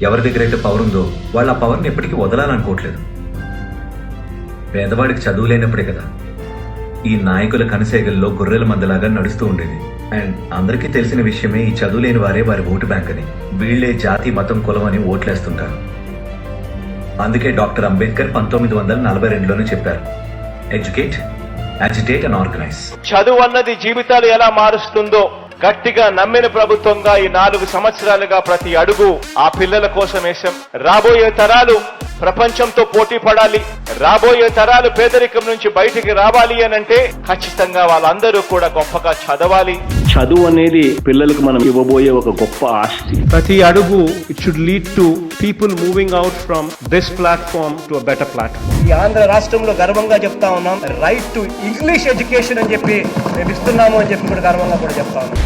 ఎవరి దగ్గర అయితే పవర్ ఉందో వాళ్ళు ఆ పవర్ని ఎప్పటికీ వదలాలనుకోవట్లేదు. పేదవాడికి చదువు లేనప్పుడే కదా ఈ నాయకుల కనసేగల్లో గొర్రెల మందలాగా నడుస్తూ ఉండేది. అండ్ అందరికీ తెలిసిన విషయమే ఈ చదువు లేని వారే వారి ఓటు బ్యాంక్ అని. వీళ్లే జాతి మతం కులం అని ఓట్లేస్తుంటారు. అందుకే డాక్టర్ అంబేద్కర్ 1942లోనే చెప్పారు, ఎడ్యుకేట్, అజిటేట్ అండ్ ఆర్గనైజ్. చదువు అన్నది జీవితాలు ఎలా మారుస్తుందో గట్టిగా నమ్మిన ప్రభుత్వంగా ఈ 4 సంవత్సరాలుగా ప్రతి అడుగు ఆ పిల్లల కోసం వేశాం. రాబోయే తరాలు ప్రపంచంతో పోటీ పడాలి, రాబోయే తరాలు పేదరికం నుంచి బయటికి రావాలి అనంటే ఖచ్చితంగా వాళ్ళందరూ కూడా గొప్పగా చదవాలి. చదువు అనేది పిల్లలకు మనం ఇవ్వబోయే ఒక గొప్ప ఆస్తి. ప్రతి అడుగు it should lead to people moving out from this platform to a better platform. ఈ ఆంధ్ర రాష్ట్రంలో గర్వంగా చెప్తా ఉన్నాం, రైట్ టు ఇంగ్లీష్ ఎడ్యుకేషన్ అని చెప్పి మేము ఇస్తున్నాము అని చెప్పి కూడా గర్వంగా కూడా చెప్తా ఉన్నాం.